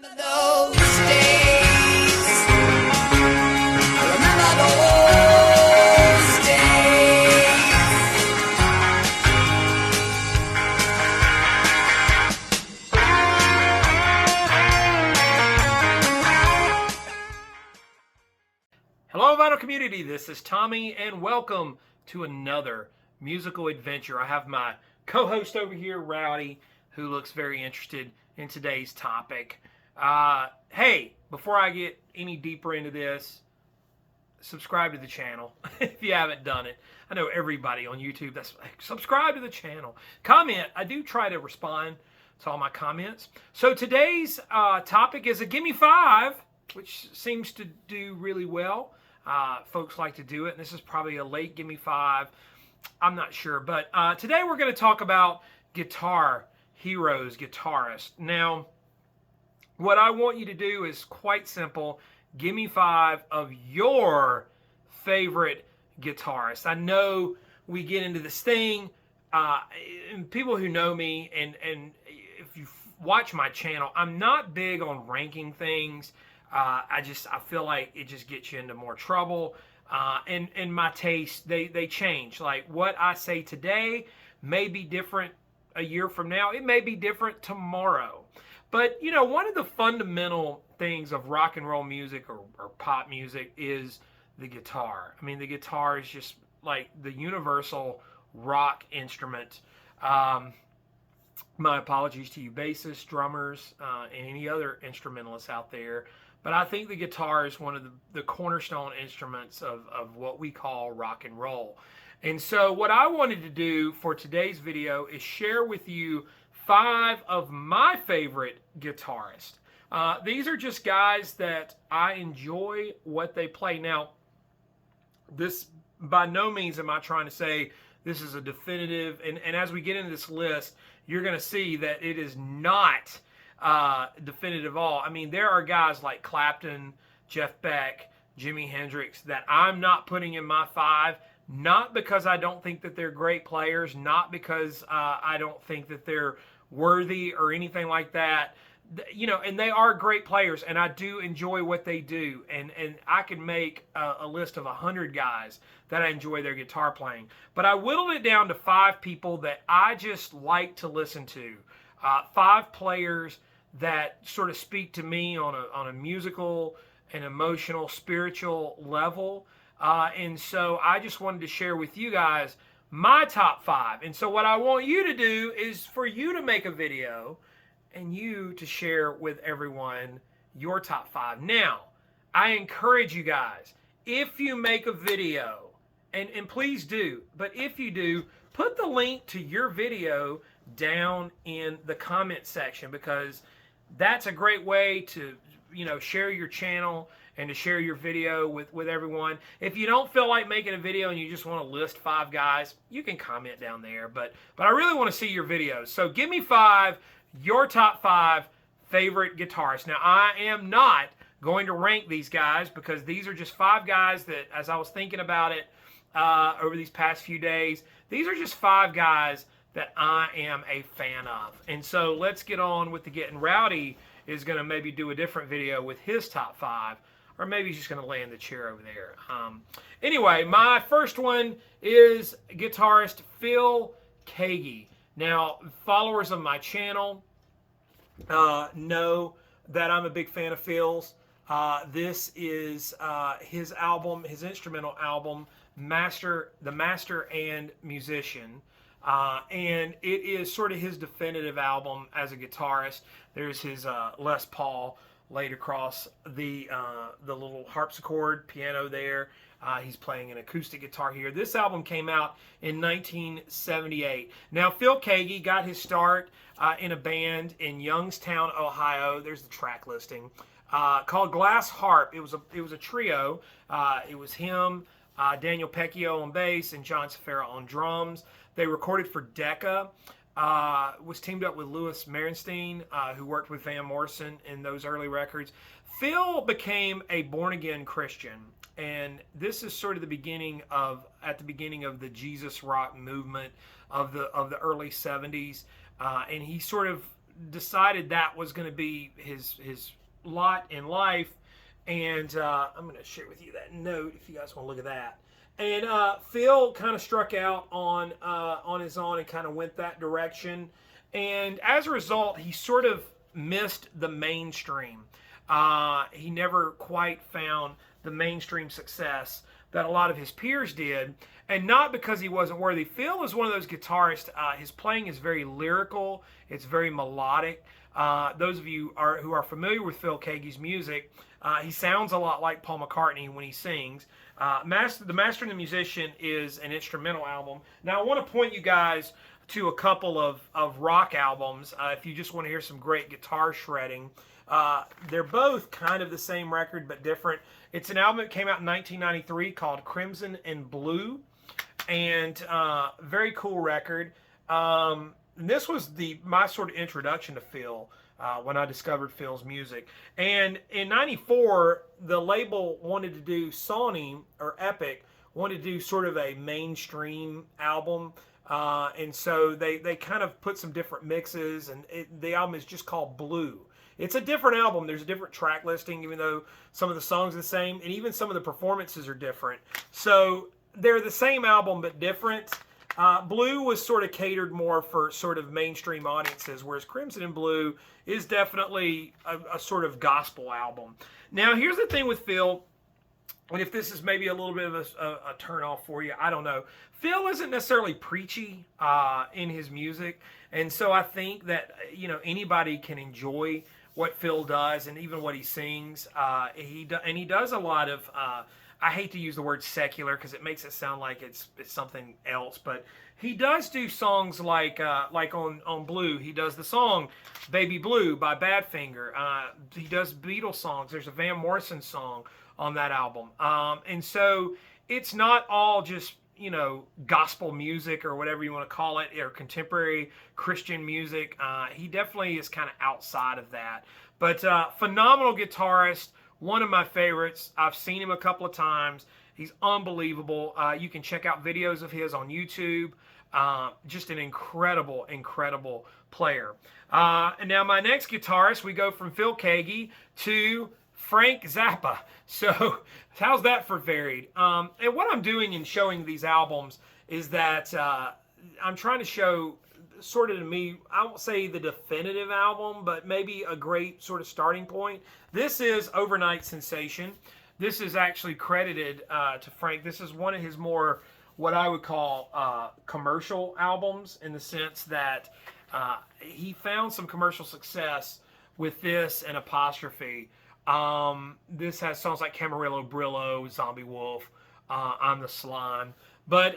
Those days. I remember those days. Hello, Vinyl Community. This is Tommy, and welcome to another musical adventure. I have my co-host over here, Rowdy, who looks very interested in today's topic. Hey, before I get any deeper into this, subscribe to the channel if you haven't done it. I know everybody on YouTube that's like, subscribe to the channel. Comment. I do try to respond to all my comments. So today's topic is a Gimme 5, which seems to do really well. Folks like to do it, and this is probably a late Gimme 5. I'm not sure, but today we're going to talk about guitar heroes, guitarists. Now, what I want you to do is quite simple. Give me 5 of your favorite guitarists. I know we get into this thing, and people who know me, and if you watch my channel, I'm not big on ranking things. I feel like it just gets you into more trouble. And my tastes, they change. Like what I say today may be different a year from now. It may be different tomorrow. But, you know, one of the fundamental things of rock and roll music or pop music is the guitar. I mean, the guitar is just like the universal rock instrument. My apologies to you bassists, drummers, and any other instrumentalists out there. But I think the guitar is one of the cornerstone instruments of what we call rock and roll. And so what I wanted to do for today's video is share with you 5 of my favorite guitarists. These are just guys that I enjoy what they play. Now, this by no means am I trying to say this is a definitive, and as we get into this list, you're going to see that it is not definitive at all. I mean, there are guys like Clapton, Jeff Beck, Jimi Hendrix that I'm not putting in my 5, not because I don't think that they're great players, not because I don't think that they're worthy or anything like that. You know, and they are great players, and I do enjoy what they do, and I can make a list of 100 guys that I enjoy their guitar playing. But I whittled it down to 5 people that I just like to listen to. 5 players that sort of speak to me on a musical and emotional, spiritual level. And so I just wanted to share with you guys my top 5. And so what I want you to do is for you to make a video and you to share with everyone your top 5. Now, I encourage you guys, if you make a video, and please do, but if you do, put the link to your video down in the comment section, because that's a great way to, you know, share your channel and to share your video with everyone. If you don't feel like making a video and you just want to list 5 guys, you can comment down there. But I really want to see your videos. So give me 5, your top 5 favorite guitarists. Now, I am not going to rank these guys because these are just 5 guys that, as I was thinking about it over these past few days, these are just 5 guys that I am a fan of. And so let's get on with the getting. Rowdy is going to maybe do a different video with his top 5, or maybe he's just going to lay in the chair over there. Anyway, my first one is guitarist Phil Keaggy. Now, followers of my channel know that I'm a big fan of Phil's. This is his album, his instrumental album, The Master and Musician. And it is sort of his definitive album as a guitarist. There's his Les Paul laid across the little harpsichord piano there. He's playing an acoustic guitar here. This album came out in 1978. Now, Phil Keaggy got his start in a band in Youngstown, Ohio. There's the track listing, called Glass Harp. It was a trio. It was him, Daniel Pecchio on bass, and John Cifera on drums. They recorded for Decca. Was teamed up with Louis Merenstein, who worked with Van Morrison in those early records. Phil became a born-again Christian, and this is sort of the beginning of the Jesus rock movement of the early 70s, and he sort of decided that was going to be his lot in life. And I'm going to share with you that note if you guys want to look at that. And Phil kind of struck out on his own and kind of went that direction. And as a result, he sort of missed the mainstream. He never quite found the mainstream success that a lot of his peers did, and not because he wasn't worthy. Phil is one of those guitarists. His playing is very lyrical. It's very melodic. Those of you who are familiar with Phil Keaggy's music, he sounds a lot like Paul McCartney when he sings. The Master and the Musician is an instrumental album. Now, I want to point you guys to a couple of rock albums if you just want to hear some great guitar shredding. They're both kind of the same record but different. It's an album that came out in 1993 called Crimson and Blue, and very cool record. This was my sort of introduction to Phil when I discovered Phil's music. And in '94, the label wanted to do, Sony or Epic wanted to do sort of a mainstream album. And so they kind of put some different mixes, and the album is just called Blue. It's a different album. There's a different track listing, even though some of the songs are the same, and even some of the performances are different. So they're the same album, but different. Blue was sort of catered more for sort of mainstream audiences, whereas Crimson and Blue is definitely a sort of gospel album. Now, here's the thing with Phil, and if this is maybe a little bit of a turn off for you, I don't know. Phil isn't necessarily preachy in his music, and so I think that anybody can enjoy what Phil does and even what he sings. He does a lot of. I hate to use the word secular because it makes it sound like it's something else, but he does do songs like on Blue. He does the song "Baby Blue" by Badfinger. He does Beatles songs. There's a Van Morrison song on that album, and so it's not all just gospel music or whatever you want to call it, or contemporary Christian music. He definitely is kind of outside of that, but phenomenal guitarist. One of my favorites. I've seen him a couple of times. He's unbelievable. You can check out videos of his on YouTube. Just an incredible, incredible player. And now my next guitarist, we go from Phil Keaggy to Frank Zappa. So how's that for varied? And what I'm doing in showing these albums is that I'm trying to show sort of, to me, I won't say the definitive album, but maybe a great sort of starting point. This is Overnight Sensation. This is actually credited to Frank. This is one of his more, what I would call commercial albums, in the sense that he found some commercial success with this and Apostrophe. This has songs like Camarillo Brillo, Zombie Wolf, I'm the Slime. But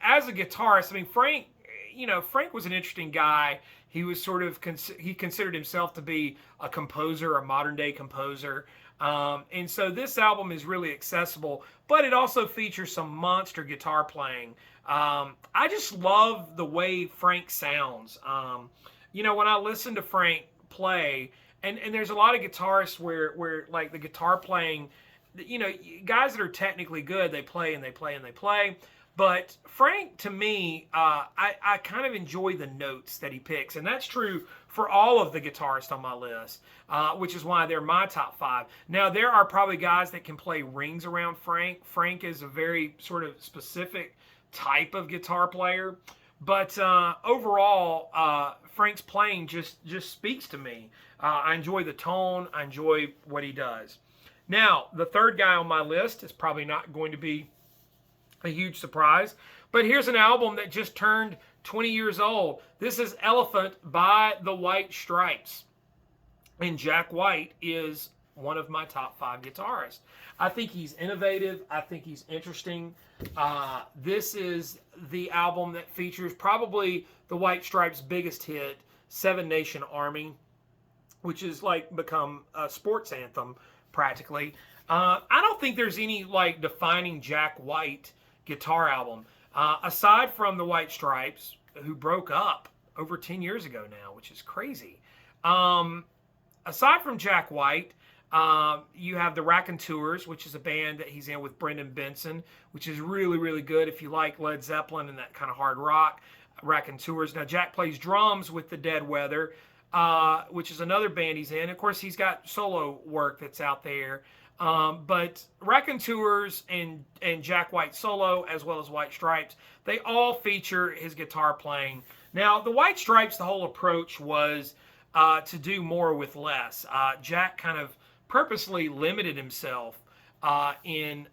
as a guitarist, I mean, Frank was an interesting guy. He was sort of, he considered himself to be a composer, a modern day composer. And so this album is really accessible, but it also features some monster guitar playing. I just love the way Frank sounds. When I listen to Frank play, and there's a lot of guitarists where like the guitar playing, guys that are technically good, they play and they play and they play. But Frank, to me, I kind of enjoy the notes that he picks. And that's true for all of the guitarists on my list, which is why they're my top 5. Now, there are probably guys that can play rings around Frank. Frank is a very sort of specific type of guitar player. But overall, Frank's playing just speaks to me. I enjoy the tone. I enjoy what he does. Now, the third guy on my list is probably not going to be a huge surprise, but here's an album that just turned 20 years old. This is Elephant by the White Stripes, and Jack White is one of my top 5 guitarists. I think he's innovative. I think he's interesting. This is the album that features probably the White Stripes' biggest hit, Seven Nation Army, which is like become a sports anthem practically. I don't think there's any like defining Jack White guitar album aside from the White Stripes, who broke up over 10 years ago now, which is crazy. Aside from Jack White, you have the Raconteurs, which is a band that he's in with Brendan Benson, which is really, really good if you like Led Zeppelin and that kind of hard rock. Raconteurs. Now, Jack plays drums with the Dead Weather. which is another band he's in. Of course, he's got solo work that's out there. But Raconteurs and Jack White solo, as well as White Stripes, they all feature his guitar playing. Now, the White Stripes, the whole approach was to do more with less. Jack kind of purposely limited himself he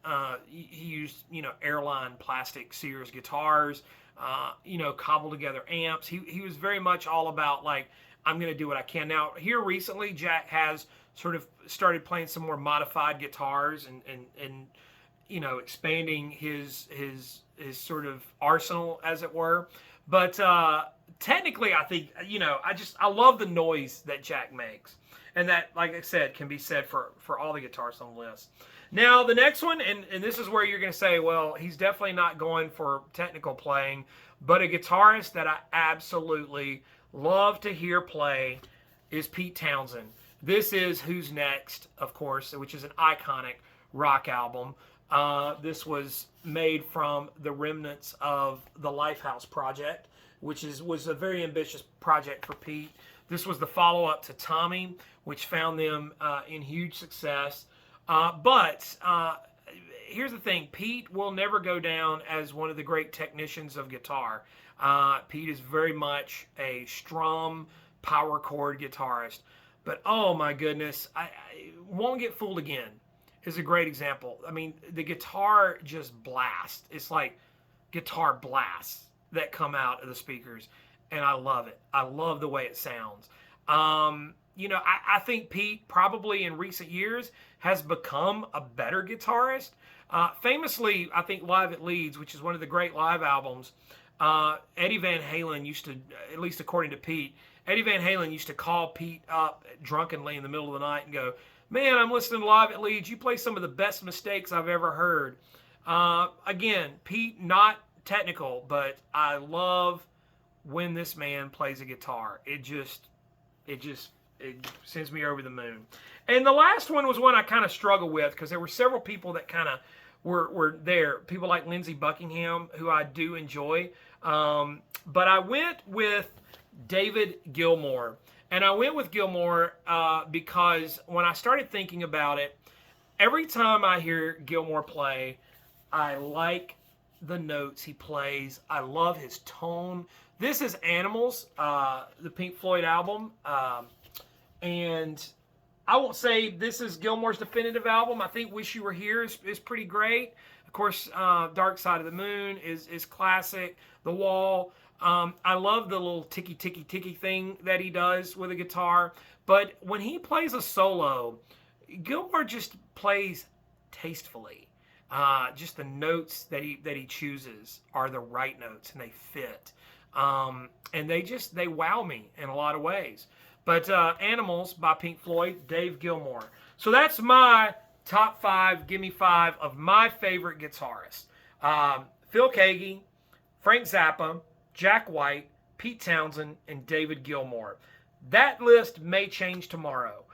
used, airline plastic Sears guitars, cobbled together amps. He was very much all about, like, I'm going to do what I can. Now, here recently, Jack has sort of started playing some more modified guitars and expanding his sort of arsenal, as it were. But technically, I think, I love the noise that Jack makes. And that, like I said, can be said for all the guitarists on the list. Now, the next one, and this is where you're going to say, well, he's definitely not going for technical playing, but a guitarist that I absolutely love to hear play is Pete Townshend. This is Who's Next, of course, which is an iconic rock album. This was made from the remnants of the Lifehouse Project, which was a very ambitious project for Pete. This was the follow-up to Tommy, which found them in huge success. But here's the thing. Pete will never go down as one of the great technicians of guitar. Pete is very much a strum, power chord guitarist. But, oh my goodness, I Won't Get Fooled Again is a great example. I mean, the guitar just blasts. It's like guitar blasts that come out of the speakers. And I love it. I love the way it sounds. I think Pete probably in recent years has become a better guitarist. Famously, I think Live at Leeds, which is one of the great live albums, Eddie Van Halen used to, at least according to Pete, Eddie Van Halen used to call Pete up drunkenly in the middle of the night and go, "Man, I'm listening to Live at Leeds. You play some of the best mistakes I've ever heard." Again, Pete, not technical, but I love when this man plays a guitar. It sends me over the moon. And the last one was one I kind of struggled with because there were several people that kind of were there. People like Lindsey Buckingham, who I do enjoy. But I went with David Gilmour. And I went with Gilmour because when I started thinking about it, every time I hear Gilmour play, I like the notes he plays. I love his tone. This is Animals, the Pink Floyd album. And I won't say this is Gilmour's definitive album. I think Wish You Were Here is pretty great. Of course, Dark Side of the Moon is classic. The Wall. I love the little ticky, ticky, ticky thing that he does with a guitar. But when he plays a solo, Gilmour just plays tastefully. Just the notes that he chooses are the right notes and they fit. And they wow me in a lot of ways. But Animals by Pink Floyd, Dave Gilmour. So that's my top 5, gimme 5 of my favorite guitarists. Phil Keaggy, Frank Zappa, Jack White, Pete Townshend, and David Gilmour. That list may change tomorrow.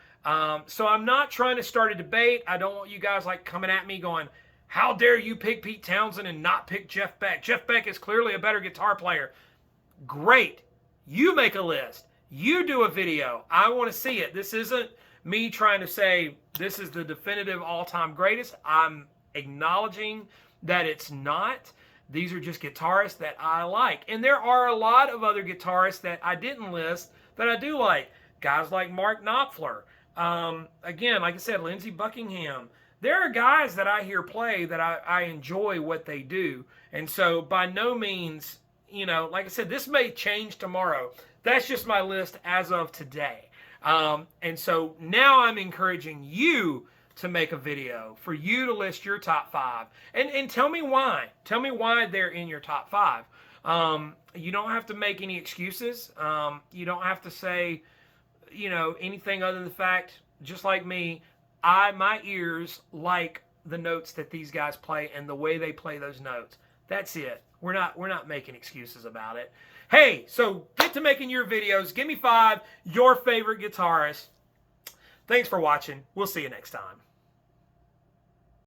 So I'm not trying to start a debate. I don't want you guys coming at me going, how dare you pick Pete Townshend and not pick Jeff Beck? Jeff Beck is clearly a better guitar player. Great. You make a list. You do a video. I want to see it. This isn't me trying to say this is the definitive all-time greatest. I'm acknowledging that it's not. These are just guitarists that I like. And there are a lot of other guitarists that I didn't list that I do like. Guys like Mark Knopfler. Again, like I said, Lindsey Buckingham. There are guys that I hear play that I enjoy what they do. And so by no means, like I said, this may change tomorrow. That's just my list as of today. And so now I'm encouraging you to make a video, for you to list your top 5. And tell me why. Tell me why they're in your top 5. You don't have to make any excuses. You don't have to say, anything other than the fact, just like me, my ears like the notes that these guys play and the way they play those notes. That's it. We're not making excuses about it. Hey, so get to making your videos. Give me 5, your favorite guitarists. Thanks for watching. We'll see you next time.